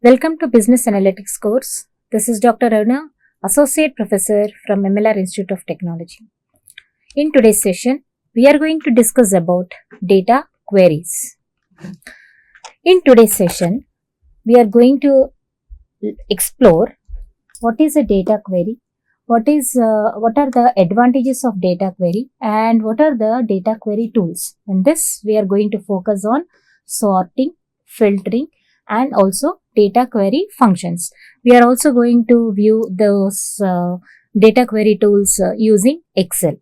Welcome to Business Analytics course. This is Dr. Aruna, Associate Professor from MLR Institute of Technology. In today's session, we are going to discuss about data queries. In today's session, we are going to explore what is a data query, what are the advantages of data query, and what are the data query tools. In this, we are going to focus on sorting, filtering, and also data query functions. We are also going to view those data query tools using Excel.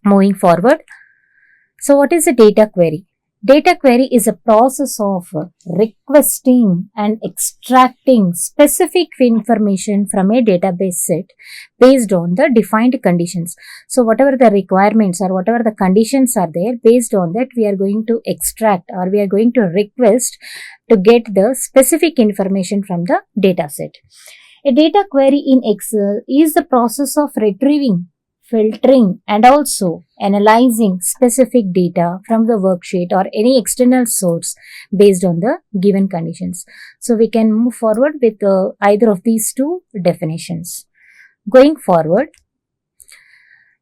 Moving forward, so what is a data query? Data query is a process of requesting and extracting specific information from a database set based on the defined conditions. So whatever the requirements or whatever the conditions are there, based on that we are going to extract or we are going to request to get the specific information from the data set. A data query in Excel is the process of retrieving, filtering, and also analyzing specific data from the worksheet or any external source based on the given conditions. So we can move forward with either of these two definitions. Going forward,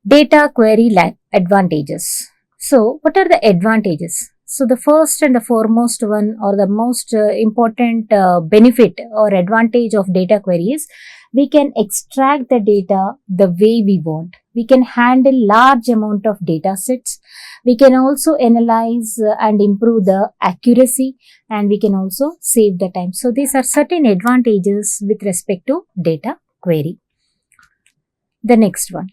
data query advantages. So what are the advantages? So the first and the foremost one or the most important benefit or advantage of data query is we can extract the data the way we want. We can handle large amount of data sets. We can also analyze and improve the accuracy, and we can also save the time. So these are certain advantages with respect to data query. The next one,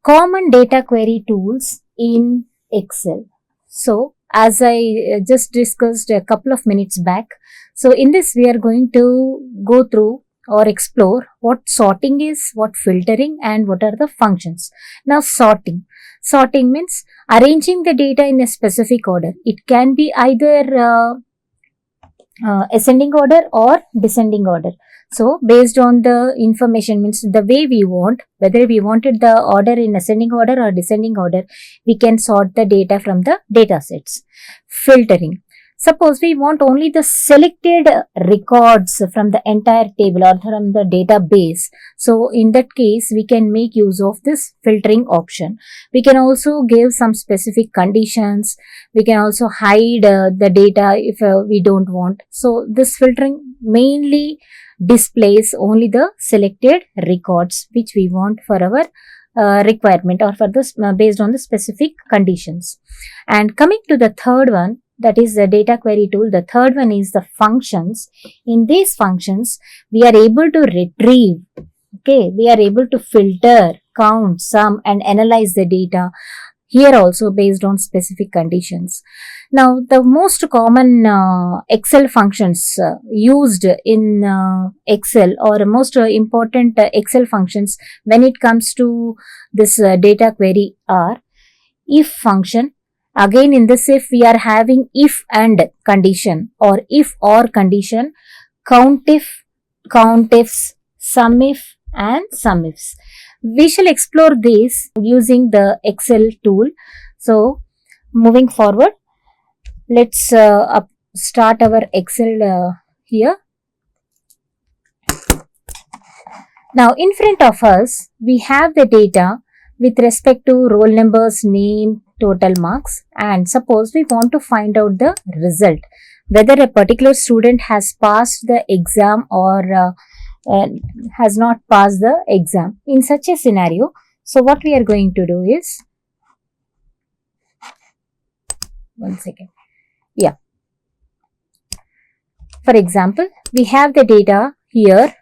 common data query tools in Excel. So as I just discussed a couple of minutes back, so in this we are going to go through or explore what sorting is, what filtering, and what are the functions. Now sorting. Sorting means arranging the data in a specific order. It can be either ascending order or descending order. So based on the information, means the way we want, whether we wanted the order in ascending order or descending order, we can sort the data from the data sets. Filtering. Suppose we want only the selected records from the entire table or from the database. So in that case, we can make use of this filtering option. We can also give some specific conditions. We can also hide the data if we don't want. So this filtering mainly displays only the selected records which we want for our requirement or for this based on the specific conditions. And coming to the third one, that is the data query tool. The third one is the functions. In these functions, we are able to retrieve, we are able to filter, count, sum, and analyze the data. Here also based on specific conditions. Now, the most common Excel functions used in Excel or most important Excel functions when it comes to this data query are if function. Again, in this if we are having if and condition or if or condition, countif, countifs, sumif, and sumifs. We shall explore this using the Excel tool. So, moving forward, let's start our Excel here. Now, in front of us, we have the data with respect to roll numbers, name, total marks, and suppose we want to find out the result, whether a particular student has passed the exam or has not passed the exam. In such a scenario, so what we are going to do is, one second, yeah. For example, we have the data here.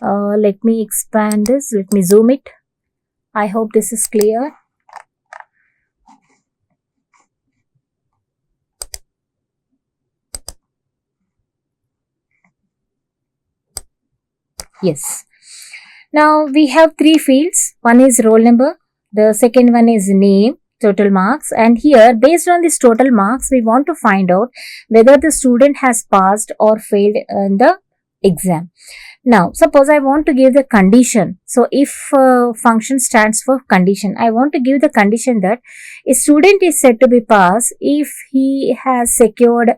Let me expand this, let me zoom it. I hope this is clear. Yes. Now we have three fields. One is roll number. The second one is name, total marks. And here, based on this total marks, we want to find out whether the student has passed or failed in the exam. Now, suppose I want to give the condition. So, if function stands for condition, I want to give the condition that a student is said to be passed if he has secured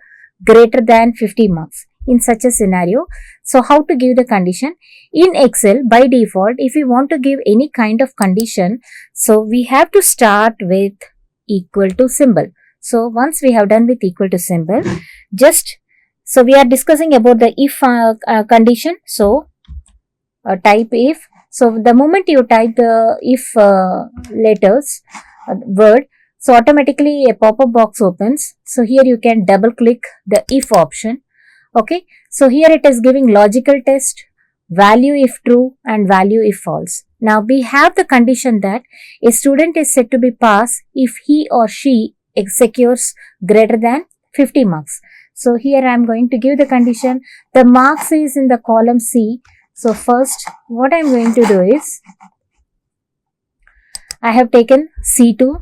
greater than 50 marks. in such a scenario. So how to give the condition? In Excel, by default, if we want to give any kind of condition, so we have to start with equal to symbol. So once we have done with equal to symbol, so we are discussing about the if condition. So type if. So the moment you type the if letters, word, so automatically a pop-up box opens. So here you can double click the if option. Okay. So here it is giving logical test, value if true and value if false. Now we have the condition that a student is said to be pass if he or she secures greater than 50 marks. So here I am going to give the condition. The marks is in the column C. So first what I am going to do is, I have taken C2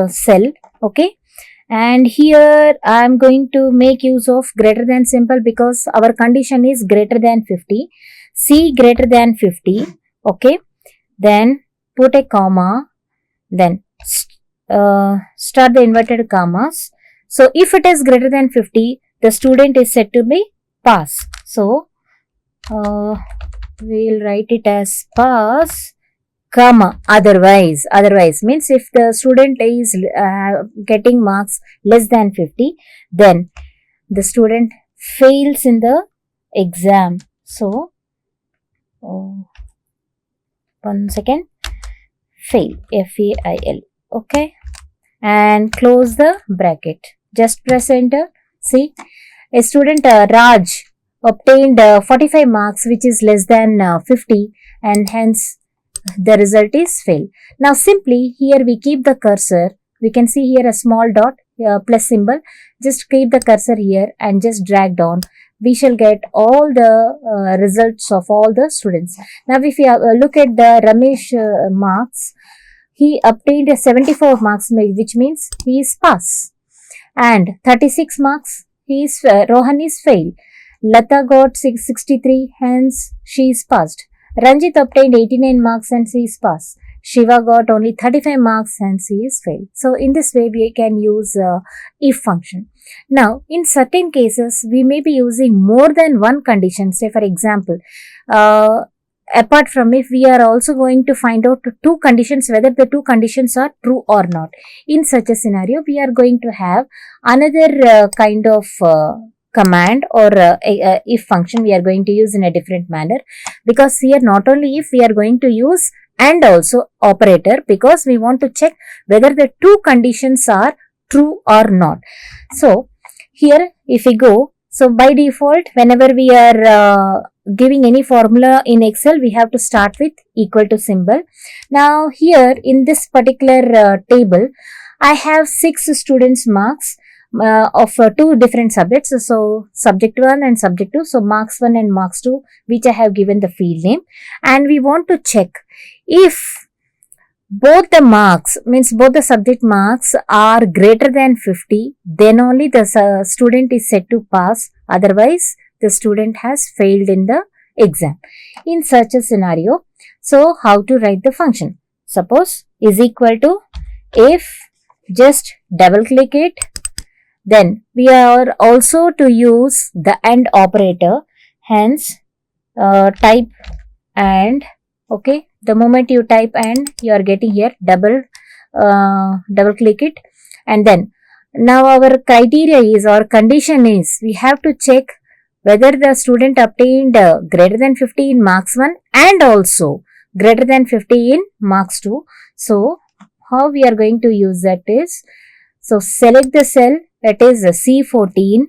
cell, okay, and here I am going to make use of greater than symbol because our condition is greater than 50. C greater than 50, okay, then put a comma, then start the inverted commas. So if it is greater than 50, the student is said to be pass. So we'll write it as pass, comma, otherwise means if the student is getting marks less than 50, then the student fails in the exam. So one second, fail, F-A-I-L, okay, and close the bracket. Just press enter. See, a student Raj obtained 45 marks which is less than 50 and hence the result is fail. Now simply here we keep the cursor. We can see here a small dot plus symbol. Just keep the cursor here and just drag down. We shall get all the results of all the students. Now if you look at the Ramesh marks, he obtained 74 marks which means he is pass, and 36 marks he is Rohan is fail. Lata got 663, hence she is passed. Ranjit obtained 89 marks and she is passed. Shiva got only 35 marks and she is failed. So in this way we can use if function. Now in certain cases we may be using more than one condition. Say for example, apart from if, we are also going to find out two conditions, whether the two conditions are true or not. In such a scenario we are going to have another kind of command or if function we are going to use in a different manner, because here not only if, we are going to use and also operator, because we want to check whether the two conditions are true or not. So here if we go, so by default whenever we are giving any formula in Excel, we have to start with equal to symbol. Now here in this particular table, I have 6 students marks of 2 different subjects. So subject 1 and subject 2. So marks 1 and marks 2, which I have given the field name. And we want to check if both the marks, means both the subject marks are greater than 50, then only the student is said to pass. Otherwise, the student has failed in the exam. In such a scenario, so how to write the function? Suppose is equal to if, just double click it. Then we are also to use the AND operator, hence type AND, okay. The moment you type AND, you are getting here double click it, and then now our criteria is, or condition is, we have to check whether the student obtained greater than 50 in marks 1 and also greater than 50 in marks 2. So how we are going to use that is, so select the cell, that is C14,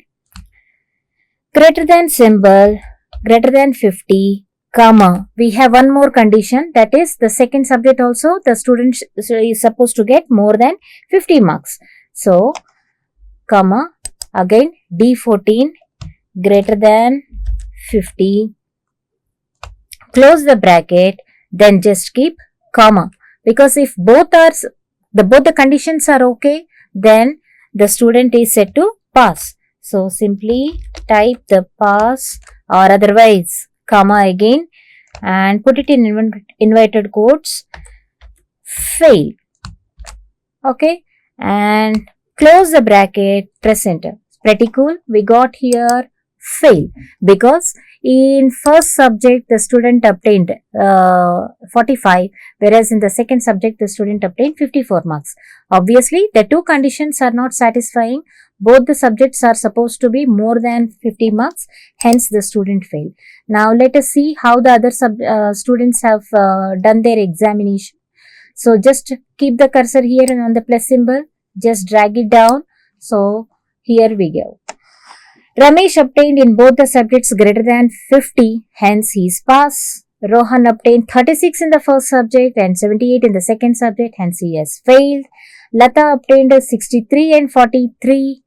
greater than symbol, greater than 50, comma. We have one more condition, that is the second subject also the student is supposed to get more than 50 marks. So, comma, again D14, greater than 50, close the bracket, then just keep comma. Because if both the conditions are okay, then the student is said to pass. So simply type the pass, or otherwise comma again and put it in inverted quotes, fail. Okay, and close the bracket, press enter. Pretty cool. We got here fail, because in first subject the student obtained 45, whereas in the second subject the student obtained 54 marks. Obviously, the two conditions are not satisfying. Both the subjects are supposed to be more than 50 marks, hence the student failed. Now let us see how the other students have done their examination. So just keep the cursor here and on the plus symbol, just drag it down. So here we go. Ramesh obtained in both the subjects greater than 50, hence he is pass. Rohan obtained 36 in the first subject and 78 in the second subject, hence he has failed. Lata obtained 63 and 43,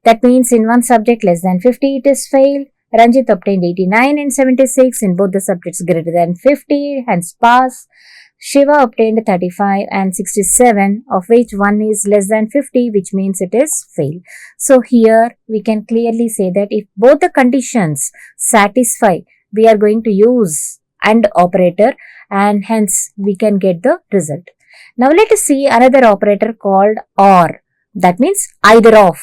that means in one subject less than 50 it is failed. Ranjit obtained 89 and 76 in both the subjects greater than 50, hence pass. Shiva obtained 35 and 67, of which one is less than 50, which means it is fail. So here we can clearly say that if both the conditions satisfy, we are going to use AND operator, and hence we can get the result. Now let us see another operator called OR. That means either of.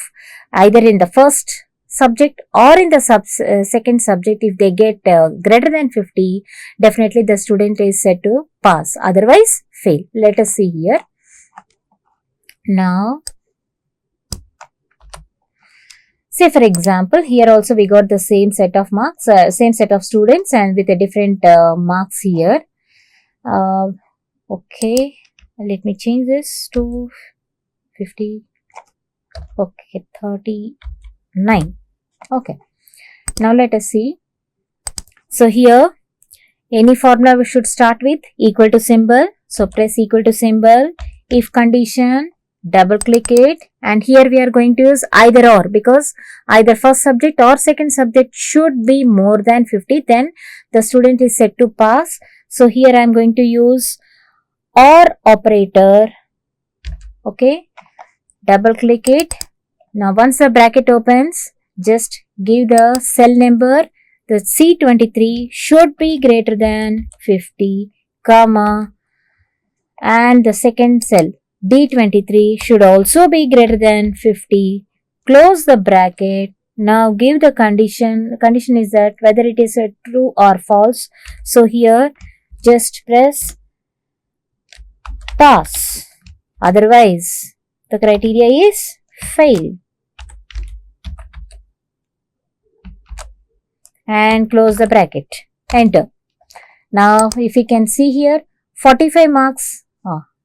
Either in the first subject or in the second subject, if they get greater than 50, definitely the student is said to pass, otherwise fail. Let us see here. Now, say for example, here also we got the same set of marks, same set of students and with a different marks here. Okay, let me change this to 50. Okay, 39. Okay, now let us see. So here any formula we should start with equal to symbol. So press equal to symbol, if condition, double click it, and here we are going to use either or, because either first subject or second subject should be more than 50, then the student is set to pass. So here I am going to use OR operator. Okay, double click it. Now once the bracket opens, just give the cell number. The C23 should be greater than 50, comma, and the second cell D23 should also be greater than 50. Close the bracket. Now give the condition. The condition is that whether it is a true or false. So here just press pass. Otherwise the criteria is fail. And close the bracket. Enter. Now if you can see here, 45 marks.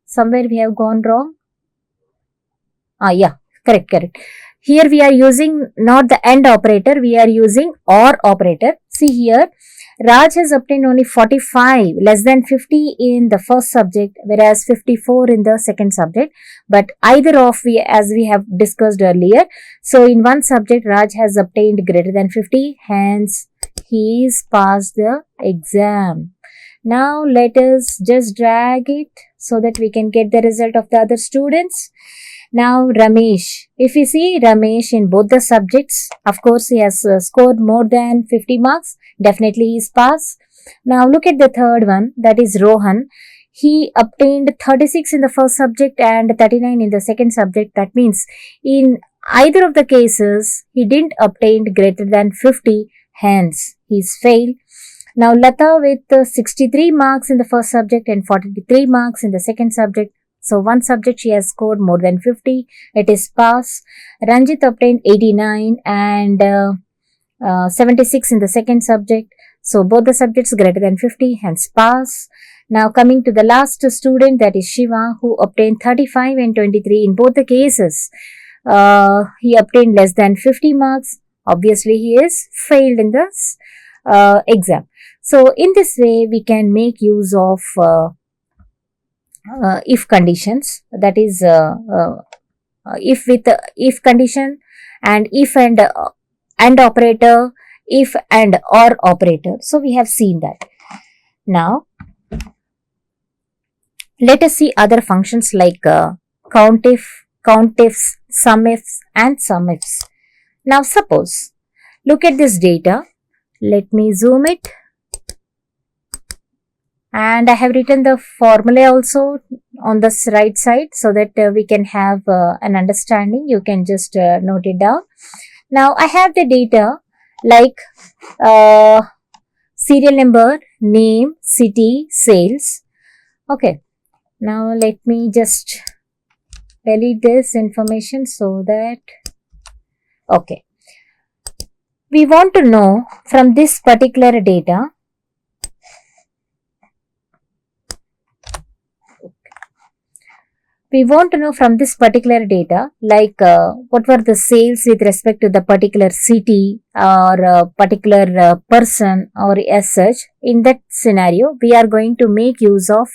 Somewhere we have gone wrong. Yeah, correct. Here we are using not the AND operator, we are using OR operator. See here, Raj has obtained only 45, less than 50 in the first subject, whereas 54 in the second subject. But either of, as we have discussed earlier. So in one subject, Raj has obtained greater than 50, hence he is passed the exam. Now let us just drag it so that we can get the result of the other students. Now Ramesh, if you see Ramesh in both the subjects, of course he has scored more than 50 marks, definitely he is passed. Now look at the third one, that is Rohan. He obtained 36 in the first subject and 39 in the second subject. That means in either of the cases he didn't obtain greater than 50, hence he is failed. Now Lata with 63 marks in the first subject and 43 marks in the second subject. So one subject she has scored more than 50. It is pass. Ranjit obtained 89 and 76 in the second subject. So both the subjects greater than 50, hence pass. Now coming to the last student, that is Shiva, who obtained 35 and 23 in both the cases. He obtained less than 50 marks. Obviously he is failed in this exam. So in this way we can make use of if conditions, that is if with if condition, and if and operator, if and or operator. So we have seen that. Now let us see other functions like countif, countifs, sumifs and sumifs. Now suppose, look at this data. Let me zoom it. And I have written the formula also on this right side so that we can have an understanding. You can just note it down. Now I have the data. like serial number, name, city, sales. Okay, now let me just delete this information so that, okay, we want to know from this particular data, like what were the sales with respect to the particular city or particular person or as such. In that scenario, we are going to make use of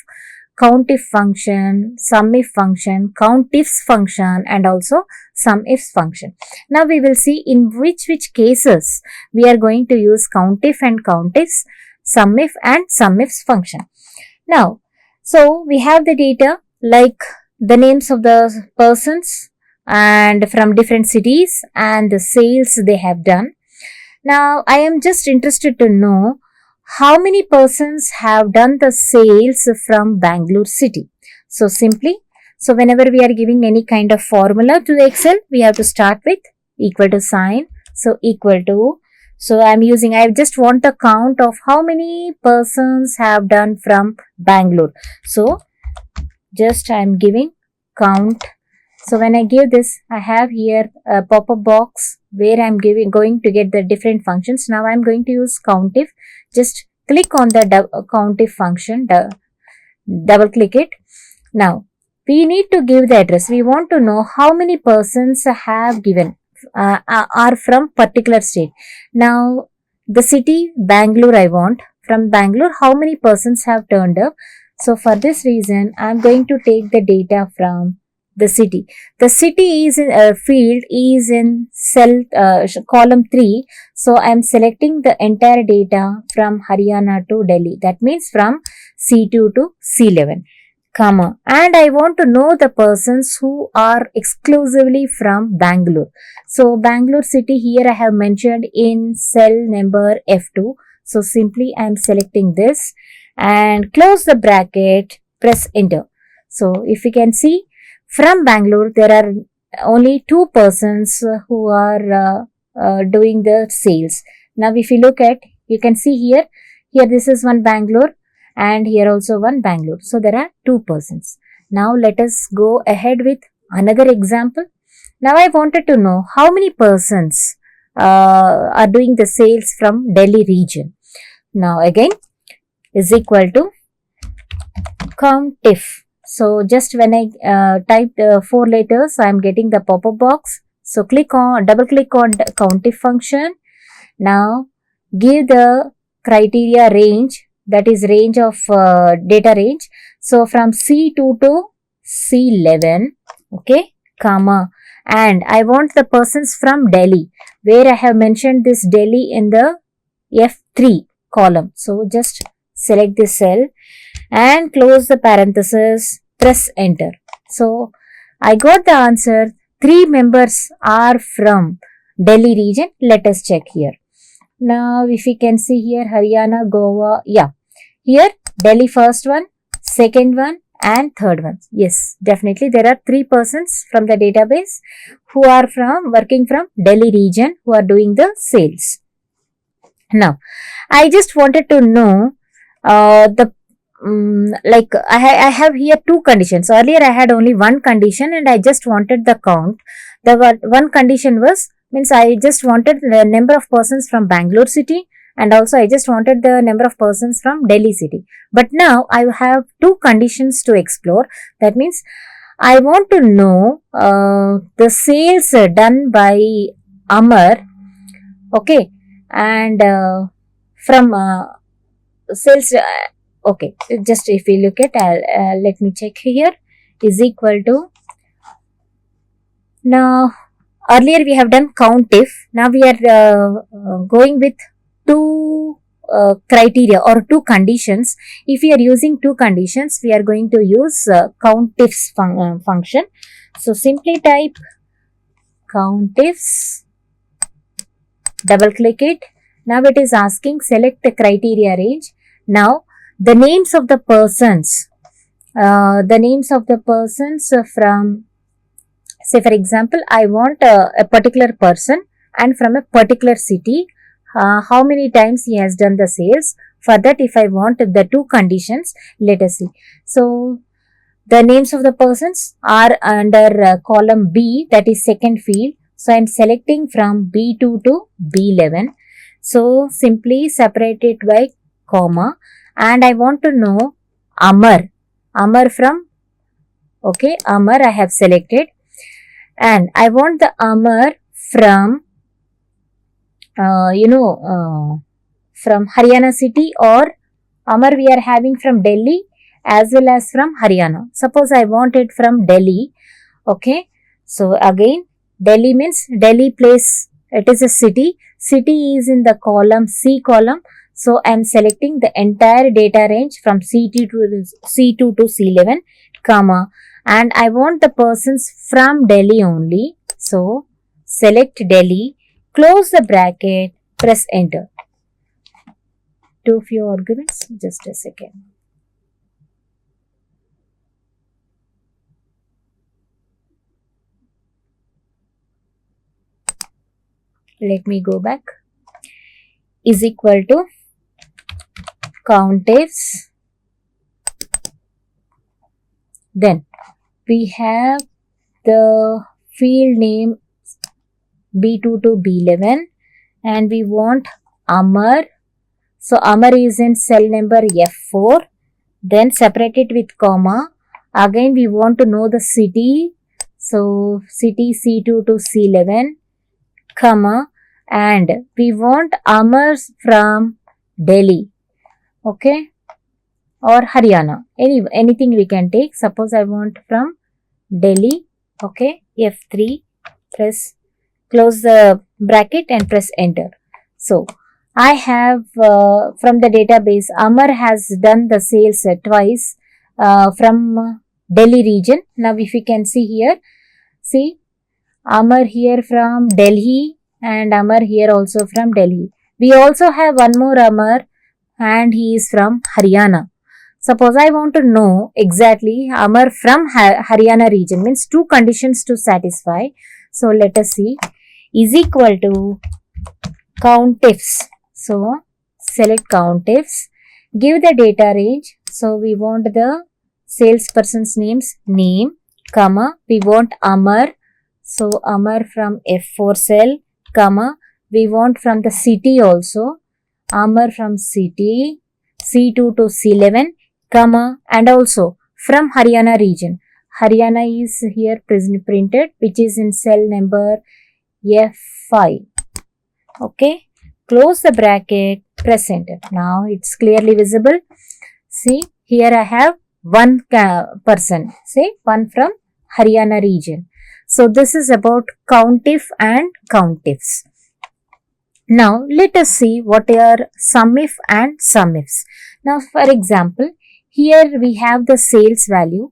countif function, sumif function, countifs function, and also sumifs function. Now we will see in which cases we are going to use countif and countifs, sumif and sumifs function. Now, so we have the data like the names of the persons and from different cities and the sales they have done. Now I am just interested to know how many persons have done the sales from Bangalore city. So simply, so whenever we are giving any kind of formula to the Excel, we have to start with equal to sign. So equal to, so I just want the count of how many persons have done from Bangalore. So just I am giving count. So when I give this, I have here a pop-up box where I am going to get the different functions. Now I am going to use countif. Just click on the countif function, double click it. Now we need to give the address. We want to know how many persons have given are from particular state. Now the city Bangalore I want. From Bangalore, how many persons have turned up? So for this reason, I am going to take the data from the city. The city is in field is in cell column 3. So I am selecting the entire data from Haryana to Delhi. That means from C2 to C11, comma. And I want to know the persons who are exclusively from Bangalore. So Bangalore city here I have mentioned in cell number F2. So simply I am selecting this and close the bracket, press enter. So if you can see, from Bangalore there are only 2 persons who are doing the sales. Now if you look at, you can see here this is one Bangalore and here also one Bangalore. So there are 2 persons. Now let us go ahead with another example. Now I wanted to know how many persons are doing the sales from Delhi region. Now again is equal to countif. So just when I type the 4 letters, I am getting the pop-up box. So double click on the countif function. Now give the criteria range, that is range of data range. So from C2 to C11, okay, comma. And I want the persons from Delhi, where I have mentioned this Delhi in the F3 column. So just select this cell and close the parenthesis, press enter. So I got the answer. 3 members are from Delhi region. Let us check here. Now if you can see here, Haryana, Goa, yeah. Here Delhi first one, second one and third one. Yes, definitely there are 3 persons from the database who are working from Delhi region who are doing the sales. Now I just wanted to know like I have here 2 conditions. Earlier I had only one condition and I just wanted the count. The one condition was, means I just wanted the number of persons from Bangalore city and also I just wanted the number of persons from Delhi city. But now I have 2 conditions to explore. That means I want to know the sales done by Amar, okay, and from sales, okay, just if we look at, let me check here, is equal to, now earlier we have done countif. Now we are going with 2 criteria or 2 conditions. If we are using 2 conditions, we are going to use countifs function. So simply type countifs, double click it. Now it is asking select the criteria range. Now the names of the persons, from, say for example, I want a particular person and from a particular city how many times he has done the sales. For that, if I want the two conditions, let us see. So the names of the persons are under column B, that is second field. So I am selecting from B2 to B11. So simply separate it by comma, and I want to know Amar. Amar from, okay, Amar I have selected, and I want the Amar from from Haryana city, or Amar we are having from Delhi as well as from Haryana. Suppose I want it from Delhi. Okay. So again, Delhi means Delhi place. It is a city. City is in the column C column. So I am selecting the entire data range from C2 to C11, comma, and I want the persons from Delhi only. So select Delhi, close the bracket, press enter. Too few arguments, just a second. Let me go back. Is equal to COUNTIFs. Then we have the field name B2 to B11, and we want Amar. So Amar is in cell number F4. Then separate it with comma. Again we want to know the city. So city C2 to C11, comma, and we want Amar from Delhi, okay, or Haryana, anything we can take. Suppose I want from Delhi, okay, F3, close the bracket and press enter. So I have from the database, Amar has done the sales twice from Delhi region. Now if you can see here, see Amar here from Delhi and Amar here also from Delhi. We also have one more Amar, and he is from Haryana. Suppose I want to know exactly Amar from Haryana region, means two conditions to satisfy. So let us see, is equal to COUNTIFs. So select COUNTIFs, give the data range. So we want the salesperson's name, comma, we want Amar. So Amar from F4 cell, comma, we want from the city also, Amar from city, C2 to C11, comma, and also from Haryana region. Haryana is here printed, which is in cell number F5. Okay, close the bracket, press enter. Now it's clearly visible. See, here I have one person, say one from Haryana region. So this is about COUNTIF and COUNTIFs. Now let us see what are SUMIF and SUMIFs. Now for example, here we have the sales values.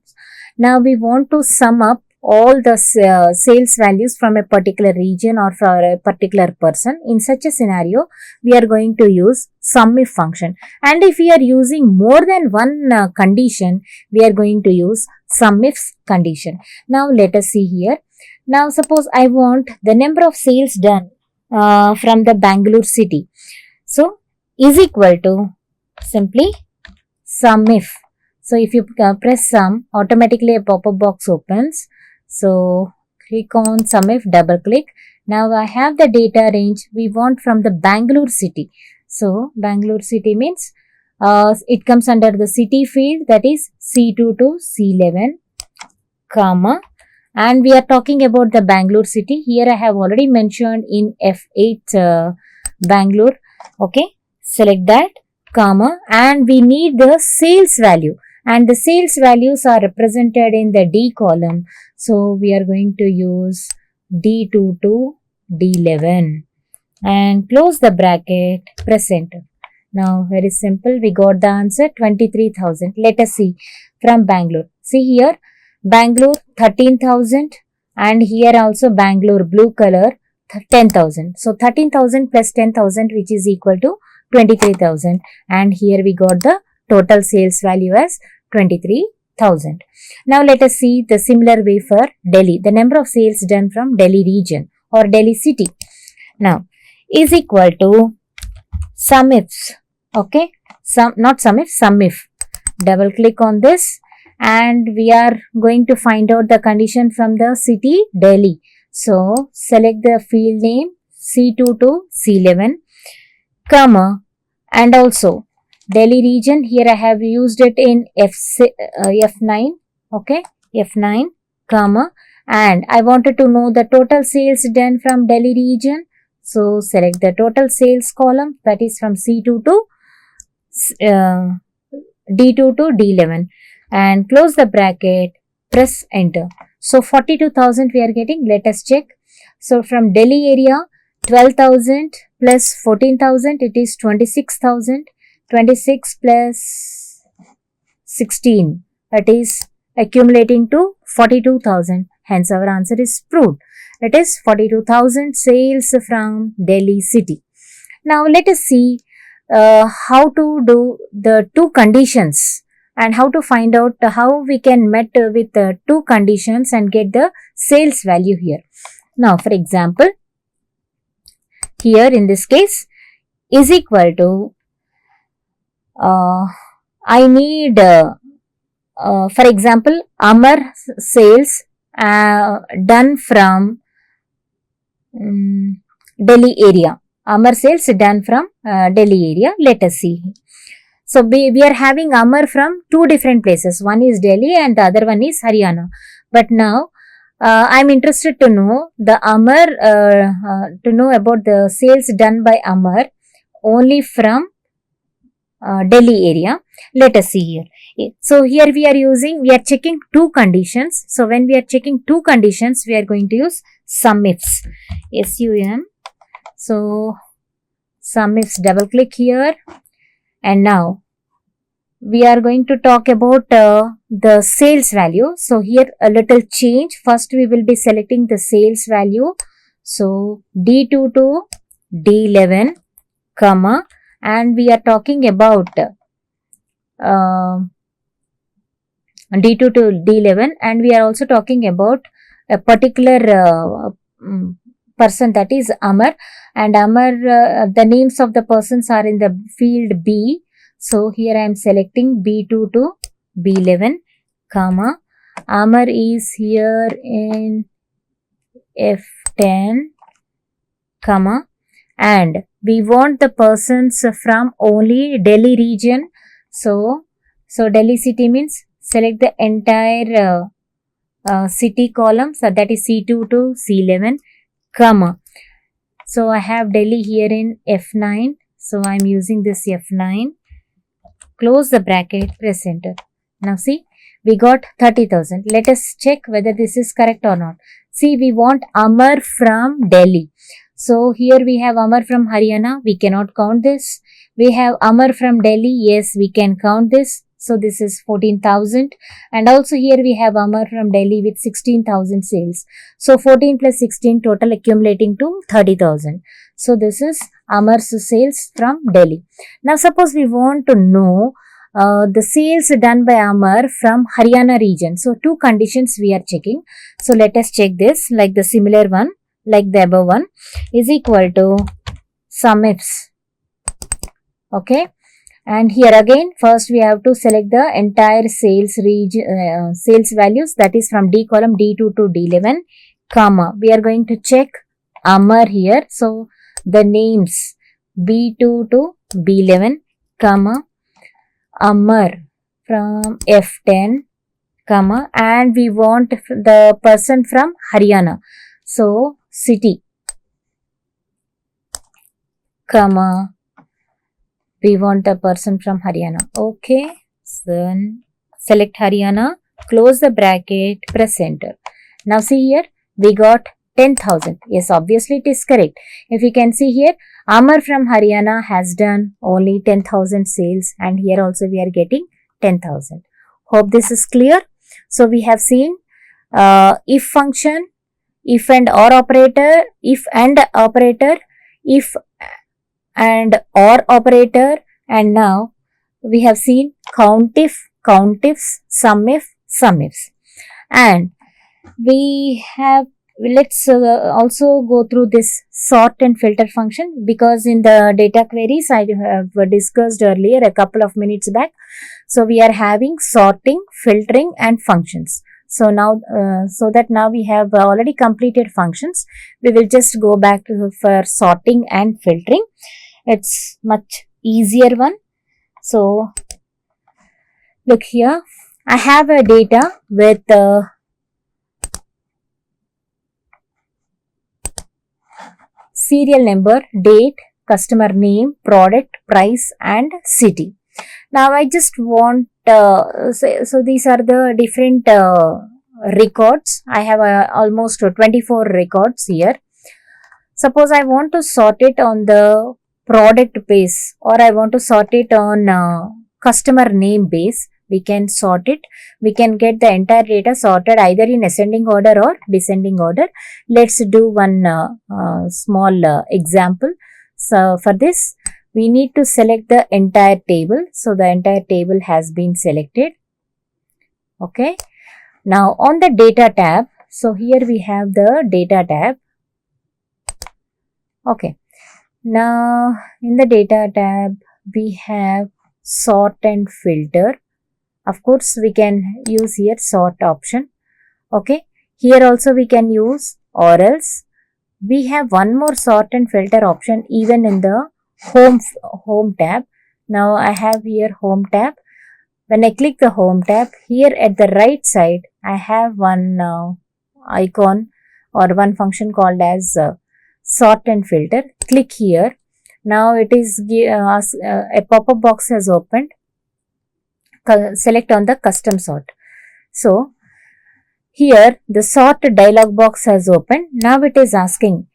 Now we want to sum up all the sales values from a particular region or for a particular person. In such a scenario, we are going to use SUMIF function. And if we are using more than one condition, we are going to use SUMIFs condition. Now let us see here. Now suppose I want the number of sales done from the Bangalore city. So is equal to simply SUMIF. So if you press sum, automatically a pop-up box opens. So click on SUMIF, double click. Now I have the data range we want from the Bangalore city. So Bangalore city means it comes under the city field, that is C2 to C11, comma, and we are talking about the Bangalore city. Here I have already mentioned in F8 Bangalore. Okay, select that, comma, and we need the sales value, and the sales values are represented in the D column. So we are going to use D2 to D11 and close the bracket, press enter. Now very simple, we got the answer 23,000. Let us see from Bangalore. See here, Bangalore 13,000, and here also Bangalore blue color 10,000. So 13,000 plus 10,000, which is equal to 23,000, and here we got the total sales value as 23,000. Now let us see the similar way for Delhi. The number of sales done from Delhi region or Delhi city. Now is equal to sum ifs. Okay, not sum if, sum if. Double click on this and we are going to find out the condition from the city Delhi. So select the field name C2 to C11, comma, and also Delhi region. Here I have used it in F9. Okay, F9, comma, and I wanted to know the total sales done from Delhi region. So select the total sales column, that is from C2 to D2 to D11, and close the bracket, press enter. So 42,000 we are getting. Let us check. So from Delhi area, 12,000 plus 14,000, it is 26,000. 26 plus 16, that is accumulating to 42,000. Hence our answer is proved. It is 42,000 sales from Delhi city. Now let us see how to do the two conditions and how to find out how we can met with the two conditions and get the sales value here. Now for example, here in this case is equal to I need for example Amar sales done from Delhi area. Amar sales done from Delhi area. Let us see. So we are having Amar from two different places. One is Delhi and the other one is Haryana. But now I am interested to know the Amar, to know about the sales done by Amar only from Delhi area. Let us see here. So here we are checking two conditions. So when we are checking two conditions, we are going to use sum ifs. SUM. So sum ifs, double click here, and now we are going to talk about the sales value. So here a little change. First we will be selecting the sales value. So D2 to D11, comma, and we are talking about D2 to D11, and we are also talking about a particular person, that is Amar, and Amar, the names of the persons are in the field B. So here I am selecting B2 to B11, comma, Amar is here in F10, comma, and we want the persons from only Delhi region. So Delhi city means select the entire city column. So that is C2 to C11, comma. So I have Delhi here in F9. So I am using this F9. Close the bracket, press enter. Now see, we got 30,000. Let us check whether this is correct or not. See, we want Amar from Delhi. So here we have Amar from Haryana. We cannot count this. We have Amar from Delhi. Yes, we can count this. So this is 14,000. And also here we have Amar from Delhi with 16,000 sales. So 14 plus 16 total accumulating to 30,000. So this is Amar's sales from Delhi. Now suppose we want to know the sales done by Amar from Haryana region. So two conditions we are checking. So let us check this, like the similar one, like the above one, is equal to sum ifs. Okay, and here again first we have to select the entire sales region, sales values, that is from D column D2 to D11, comma, we are going to check Amar here. So the names B2 to B11, comma, Amar from F10, comma, and we want the person from Haryana. So city, comma, we want the person from Haryana. Okay, then select Haryana, close the bracket, press enter. Now see here, we got 10,000. Yes, obviously it is correct. If you can see here, Amar from Haryana has done only 10,000 sales, and here also we are getting 10,000. Hope this is clear. So we have seen if function, if and or operator, if and operator, if and or operator, and now we have seen count if, count ifs, sum if, sum ifs, and we have Let's also go through this sort and filter function, because in the data queries I have discussed earlier a couple of minutes back. So we are having sorting, filtering and functions. So now, so that now we have already completed functions, we will just go back to for sorting and filtering. It's much easier one. So look here, I have a data with serial number, date, customer name, product, price and city. Now I just want, so these are the different records. I have almost 24 records here. Suppose I want to sort it on the product base, or I want to sort it on customer name base. We can sort it. We can get the entire data sorted either in ascending order or descending order. Let's do one small example. So for this, we need to select the entire table. So the entire table has been selected. Okay. Now on the data tab, so here we have the data tab. Okay. Now in the data tab, we have sort and filter. Of course, we can use here sort option. Okay. Here also we can use or else. We have one more sort and filter option even in the home tab. Now I have here home tab. When I click the home tab, here at the right side, I have one icon or one function called as sort and filter. Click here. Now it is a pop-up box has opened. Select on the custom sort. So here the sort dialog box has opened. Now it is asking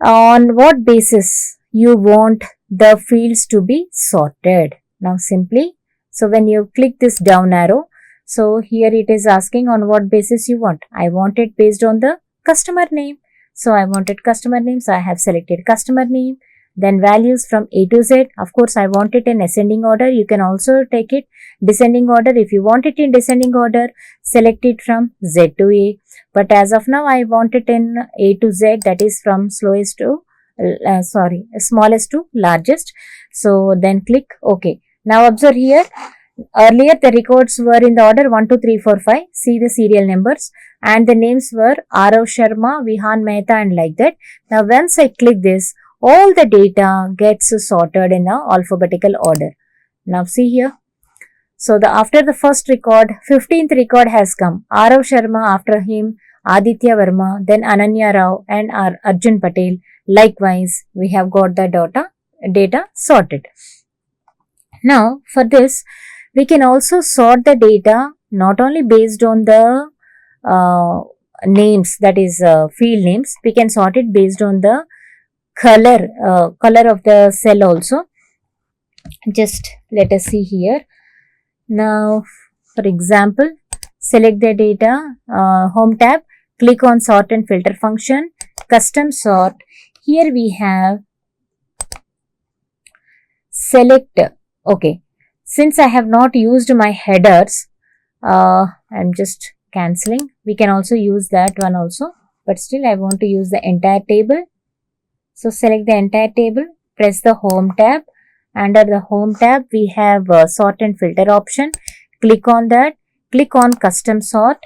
on what basis you want the fields to be sorted. Now simply, so when you click this down arrow, so here it is asking on what basis you want. I want it based on the customer name. So I wanted customer name. So I have selected customer name. Then values from A to Z. Of course, I want it in ascending order. You can also take it descending order. If you want it in descending order, select it from Z to A. But as of now, I want it in A to Z, that is from slowest to, smallest to largest. So then click OK. Now observe here, earlier the records were in the order 1, 2, 3, 4, 5. See the serial numbers and the names were Arav Sharma, Vihan Mehta and like that. Now once I click this, all the data gets sorted in a alphabetical order. Now see here. So after the first record, 15th record has come. Arav Sharma, after him Aditya Verma, then Ananya Rao and Arjun Patel. Likewise, we have got the data sorted. Now for this, we can also sort the data not only based on the names, that is field names. We can sort it based on the color of the cell also. Just let us see here. Now for example, select the data, home tab, click on sort and filter function, custom sort. Here we have select. Okay, since I have not used my headers, I'm just cancelling. We can also use that one also, but still I want to use the entire table. So select the entire table, press the home tab. Under the home tab, we have sort and filter option. Click on that, click on custom sort.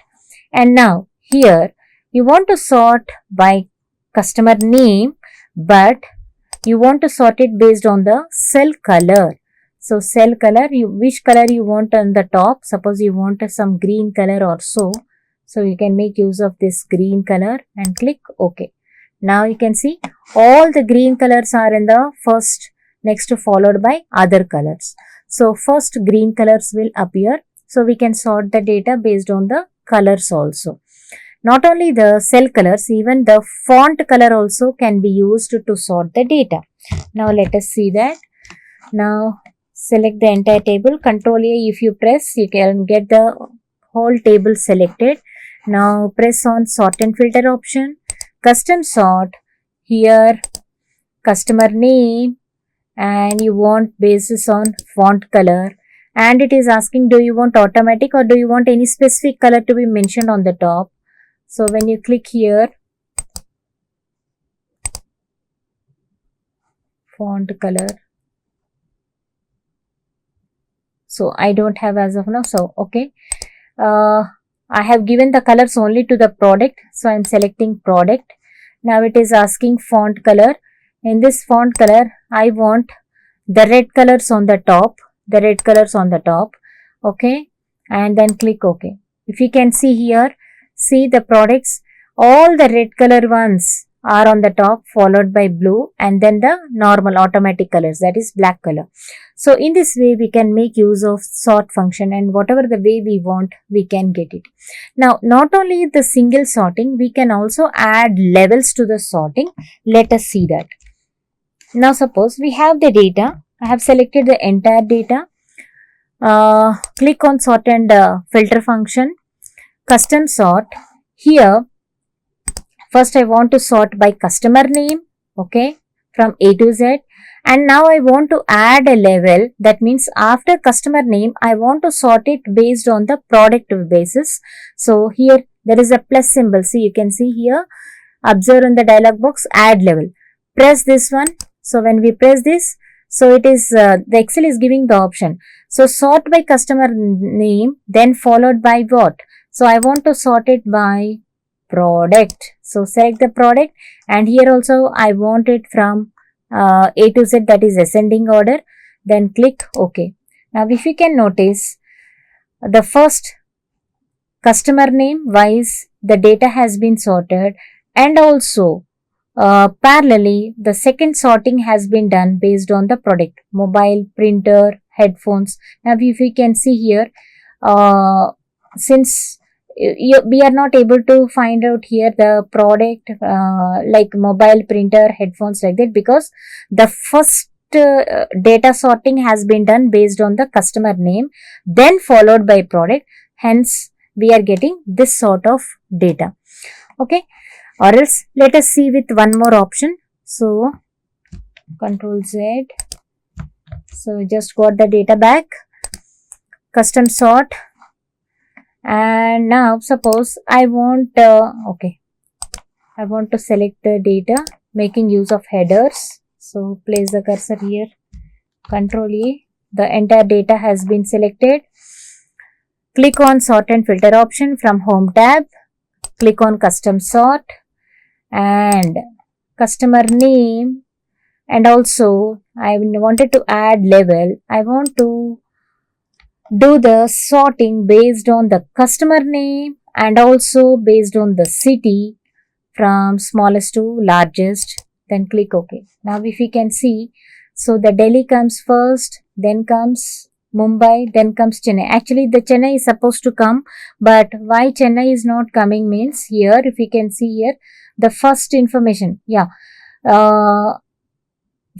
And now here you want to sort by customer name, but you want to sort it based on the cell color. So cell color, which color you want on the top. Suppose you want some green color or so. So you can make use of this green color and click OK. Now you can see all the green colors are in the first, next followed by other colors. So first green colors will appear. So we can sort the data based on the colors also. Not only the cell colors, even the font color also can be used to sort the data. Now let us see that. Now select the entire table. Ctrl A, if you press, you can get the whole table selected. Now press on sort and filter option. Custom sort, here customer name, and you want basis on font color, and it is asking, do you want automatic or do you want any specific color to be mentioned on the top. So when you click here, font color. So I don't have as of now. So okay. I have given the colors only to the product. So I am selecting product. Now it is asking font color. In this font color, I want the red colors on the top. The red colors on the top. Okay. And then click OK. If you can see here, see the products, all the red color ones are on the top, followed by blue, and then the normal automatic colors, that is black color. So in this way we can make use of sort function, and whatever the way we want, we can get it. Now not only the single sorting, we can also add levels to the sorting. Let us see that. Now suppose we have the data. I have selected the entire data. Click on sort and filter function, custom sort. Here first I want to sort by customer name, okay, from A to Z. And now I want to add a level. That means after customer name, I want to sort it based on the product basis. So here there is a plus symbol. See, you can see here, observe in the dialog box, add level. Press this one. So when we press this, so it is, the Excel is giving the option. So sort by customer name, then followed by what? So I want to sort it by product. So select the product, and here also I want it from A to Z, that is ascending order. Then click OK. Now if you can notice, the first customer name wise the data has been sorted, and also parallelly the second sorting has been done based on the product, mobile, printer, headphones. Now if you can see here, since we are not able to find out here the product like mobile, printer, headphones, like that, because the first data sorting has been done based on the customer name, then followed by product. Hence we are getting this sort of data. Okay, or else let us see with one more option. So Control Z. So just got the data back, custom sort. And now suppose I want I want to select the data making use of headers. So place the cursor here, Control A. The entire data has been selected. Click on sort and filter option from home tab. Click on custom sort and customer name, and also I wanted to add level. I want to do the sorting based on the customer name and also based on the city from smallest to largest. Then click OK. Now if you can see, so the Delhi comes first, then comes Mumbai, then comes Chennai. Actually the Chennai is supposed to come, but why Chennai is not coming means, here if you can see here, the first information,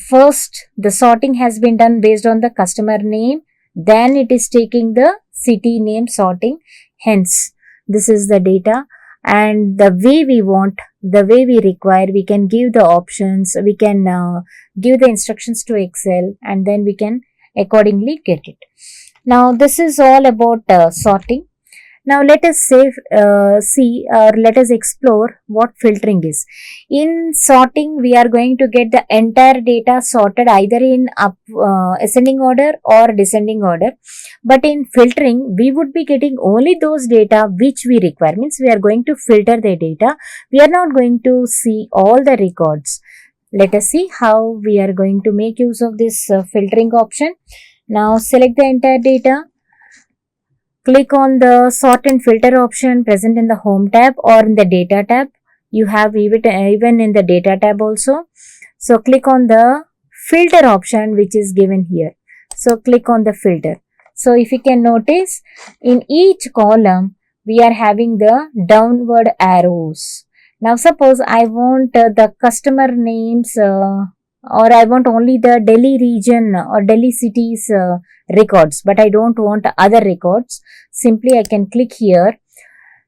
first the sorting has been done based on the customer name, then it is taking the city name sorting. Hence this is the data, and the way we want, the way we require, we can give the options, we can give the instructions to Excel, and then we can accordingly get it. Now this is all about sorting. Now let us see or let us explore what filtering is. In sorting, we are going to get the entire data sorted either in ascending order or descending order. But in filtering, we would be getting only those data which we require. Means we are going to filter the data. We are not going to see all the records. Let us see how we are going to make use of this filtering option. Now select the entire data. Click on the sort and filter option present in the home tab or in the data tab. You have even in the data tab also. So click on the filter option which is given here. So click on the filter. So if you can notice, in each column we are having the downward arrows. Now suppose I want the customer names or I want only the Delhi region or Delhi cities records, but I don't want other records. Simply I can click here.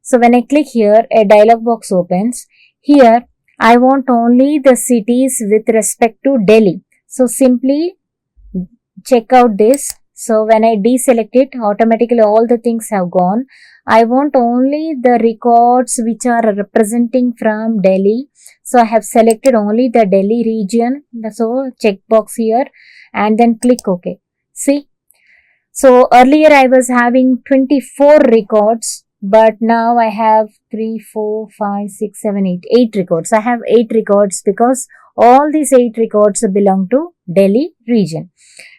So when I click here, a dialog box opens. Here I want only the cities with respect to Delhi. So simply check out this. So when I deselect it, automatically all the things have gone. I want only the records which are representing from Delhi. So I have selected only the Delhi region. So checkbox here and then click OK. See. So earlier I was having 24 records, but now I have 3, 4, 5, 6, 7, 8, 8 records. I have 8 records because all these 8 records belong to Delhi region.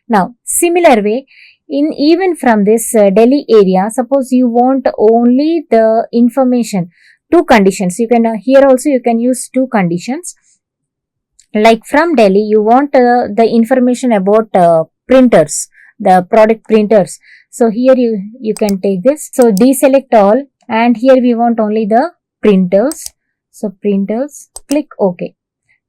Now, similar way, even from this Delhi area, suppose you want only the information, 2 conditions. You can here also you can use 2 conditions. Like from Delhi, you want the information about printers, the product printers. So here you can take this. So deselect all, and here we want only the printers. So printers, click OK.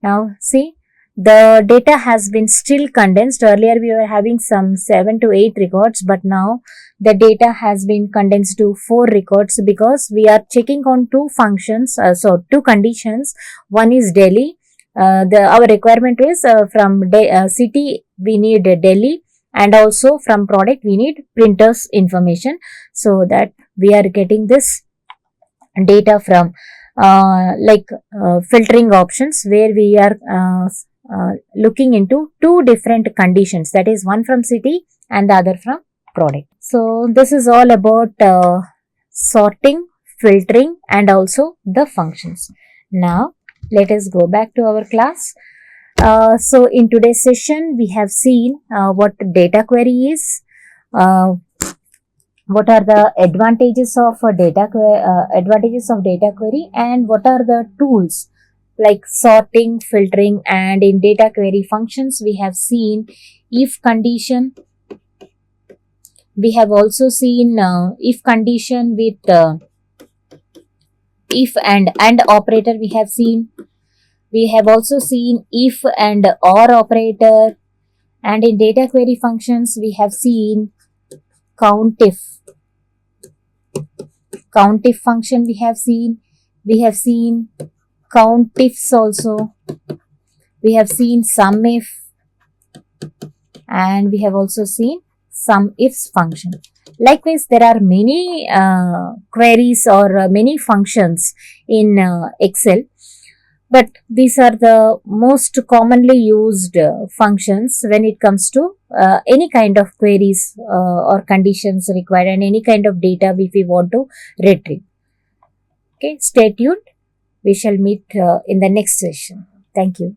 Now see, the data has been still condensed. Earlier we were having some 7 to 8 records, but now the data has been condensed to 4 records because we are checking on 2 functions, 2 conditions. One is Delhi. Our requirement is from city we need Delhi, and also from product we need printers information, so that we are getting this data from filtering options, where we are looking into 2 different conditions, that is one from city and the other from product. So this is all about sorting, filtering and also the functions. Now let us go back to our class. So in today's session we have seen what data query is, what are the advantages of data query, and what are the tools like sorting, filtering, and in data query functions we have seen if condition. We have also seen if condition with if and operator we have seen. We have also seen if and or operator, and in data query functions we have seen COUNTIF function we have seen COUNTIFs also, we have seen SUMIF, and we have also seen SUMIFs function. Likewise, there are many queries or many functions in Excel, but these are the most commonly used functions when it comes to any kind of queries or conditions required, and any kind of data if we want to retrieve. Okay, stay tuned. We shall meet in the next session. Thank you.